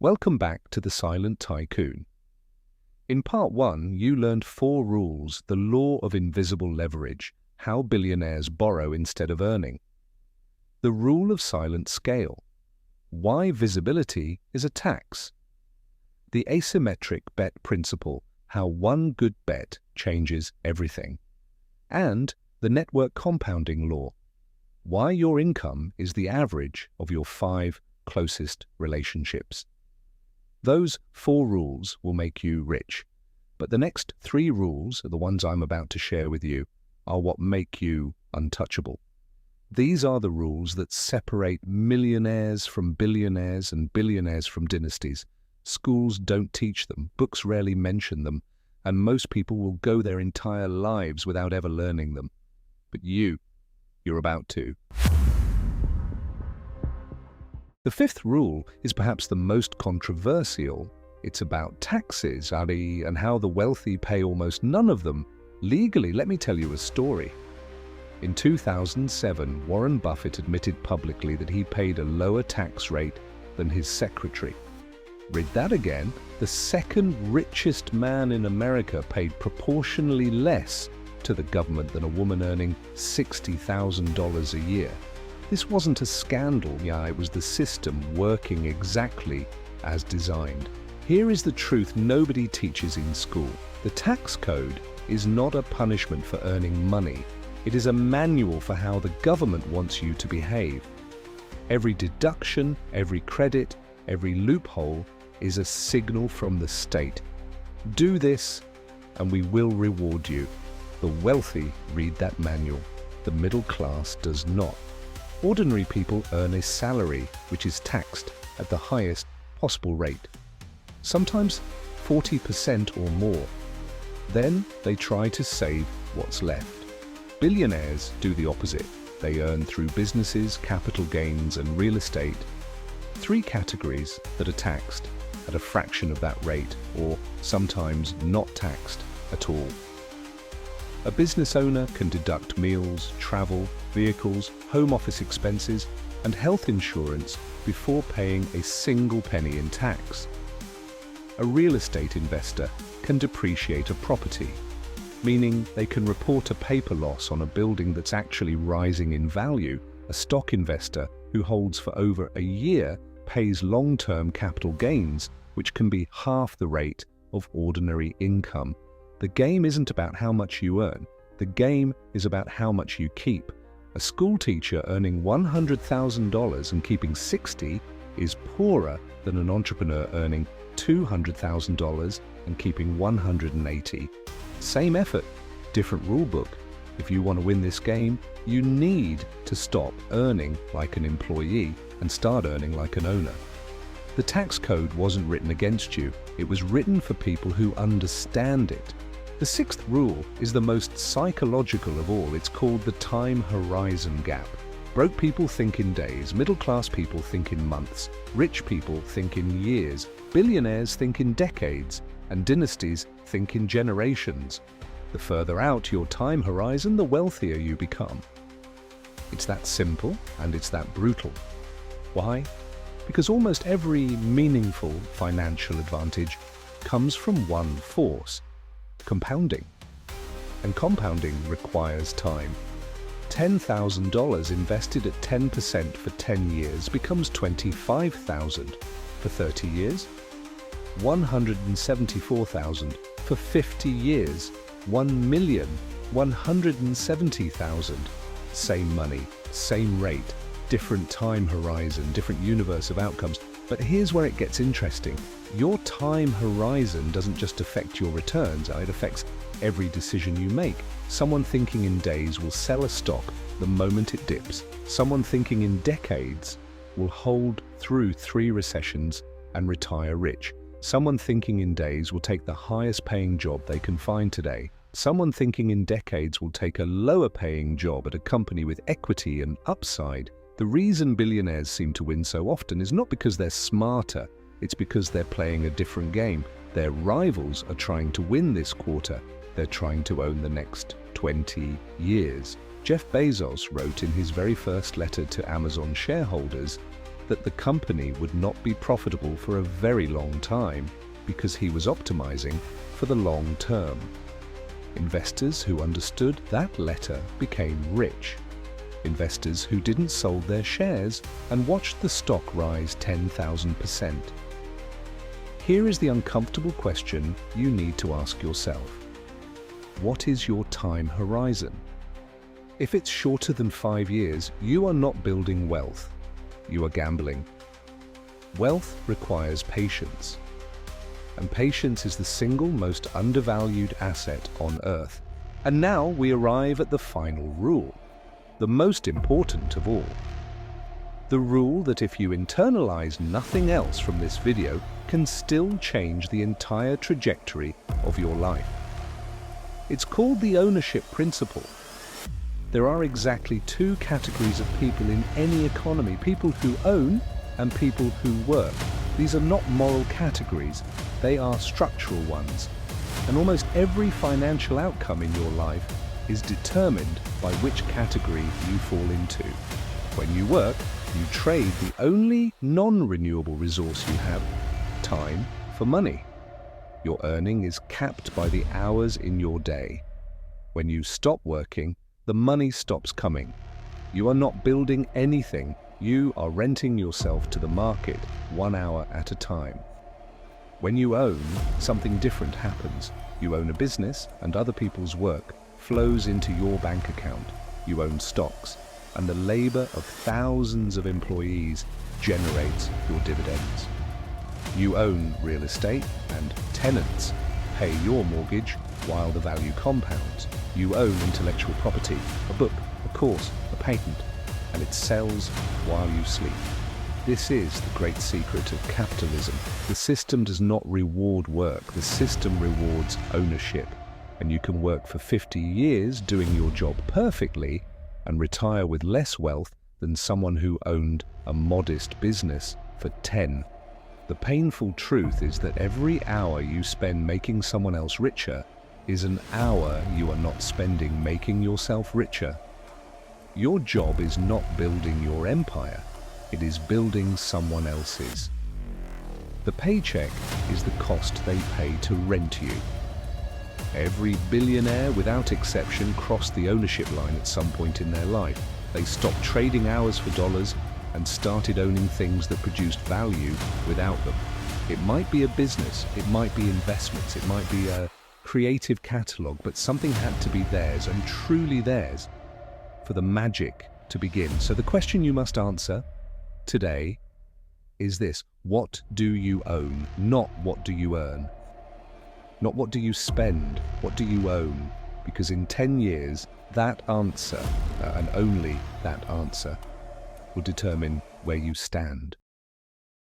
Welcome back to the Silent Tycoon. In part 1, you learned 4 rules, the law of invisible leverage, how billionaires borrow instead of earning. The rule of silent scale, why visibility is a tax. The asymmetric bet principle, how one good bet changes everything. And the network compounding law, why your income is the average of your 5 closest relationships. Those 4 rules will make you rich, but the next 3 rules, the ones I'm about to share with you, are what make you untouchable. These are the rules that separate millionaires from billionaires and billionaires from dynasties. Schools don't teach them, books rarely mention them, and most people will go their entire lives without ever learning them. But you're about to. The 5th rule is perhaps the most controversial. It's about taxes, Ari, and how the wealthy pay almost none of them. Legally, let me tell you a story. In 2007, Warren Buffett admitted publicly that he paid a lower tax rate than his secretary. Read that again. The second richest man in America paid proportionally less to the government than a woman earning $60,000 a year. This wasn't a scandal, it was the system working exactly as designed. Here is the truth nobody teaches in school. The tax code is not a punishment for earning money. It is a manual for how the government wants you to behave. Every deduction, every credit, every loophole is a signal from the state. Do this and we will reward you. The wealthy read that manual. The middle class does not. Ordinary people earn a salary which is taxed at the highest possible rate, sometimes 40% or more. Then they try to save what's left. Billionaires do the opposite. They earn through businesses, capital gains, and real estate. 3 categories that are taxed at a fraction of that rate, or sometimes not taxed at all. A business owner can deduct meals, travel, vehicles, home office expenses, and health insurance before paying a single penny in tax. A real estate investor can depreciate a property, meaning they can report a paper loss on a building that's actually rising in value. A stock investor who holds for over a year pays long-term capital gains, which can be half the rate of ordinary income. The game isn't about how much you earn. The game is about how much you keep. A school teacher earning $100,000 and keeping $60 is poorer than an entrepreneur earning $200,000 and keeping $180. Same effort, different rule book. If you want to win this game, you need to stop earning like an employee and start earning like an owner. The tax code wasn't written against you. It was written for people who understand it. The 6th rule is the most psychological of all. It's called the time horizon gap. Broke people think in days, middle-class people think in months, rich people think in years, billionaires think in decades, and dynasties think in generations. The further out your time horizon, the wealthier you become. It's that simple and it's that brutal. Why? Because almost every meaningful financial advantage comes from one force: compounding. And compounding requires time. $10,000 invested at 10% for 10 years becomes $25,000 for 30 years, $174,000 for 50 years, $1,170,000. Same money, same rate, different time horizon, different universe of outcomes. But here's where it gets interesting. Your time horizon doesn't just affect your returns, it affects every decision you make. Someone thinking in days will sell a stock the moment it dips. Someone thinking in decades will hold through 3 recessions and retire rich. Someone thinking in days will take the highest paying job they can find today. Someone thinking in decades will take a lower paying job at a company with equity and upside. The reason billionaires seem to win so often is not because they're smarter, it's because they're playing a different game. Their rivals are trying to win this quarter. They're trying to own the next 20 years. Jeff Bezos wrote in his very first letter to Amazon shareholders, that the company would not be profitable for a very long time because he was optimizing for the long term. Investors who understood that letter became rich. Investors who didn't sold their shares and watched the stock rise 10,000%. Here is the uncomfortable question you need to ask yourself. What is your time horizon? If it's shorter than 5 years, you are not building wealth. You are gambling. Wealth requires patience. And patience is the single most undervalued asset on earth. And now we arrive at the final rule, the most important of all. The rule that if you internalize nothing else from this video can still change the entire trajectory of your life. It's called the ownership principle. There are exactly 2 categories of people in any economy: people who own and people who work. These are not moral categories, they are structural ones. And almost every financial outcome in your life is determined by which category you fall into. When you work, you trade the only non-renewable resource you have, time, for money. Your earning is capped by the hours in your day. When you stop working, the money stops coming. You are not building anything. You are renting yourself to the market 1 hour at a time. When you own, something different happens. You own a business, and other people's work flows into your bank account. You own stocks, and the labor of thousands of employees generates your dividends. You own real estate, and tenants pay your mortgage while the value compounds. You own intellectual property, a book, a course, a patent, and it sells while you sleep. This is the great secret of capitalism. The system does not reward work, the system rewards ownership. And you can work for 50 years doing your job perfectly and retire with less wealth than someone who owned a modest business for 10. The painful truth is that every hour you spend making someone else richer is an hour you are not spending making yourself richer. Your job is not building your empire, it is building someone else's. The paycheck is the cost they pay to rent you. Every billionaire, without exception, crossed the ownership line at some point in their life. They stopped trading hours for dollars and started owning things that produced value without them. It might be a business, it might be investments, it might be a creative catalog, but something had to be theirs, and truly theirs, for the magic to begin. So the question you must answer today is this: what do you own? Not what do you earn? Not what do you spend? What do you own? Because in 10 years, that answer, and only that answer, will determine where you stand.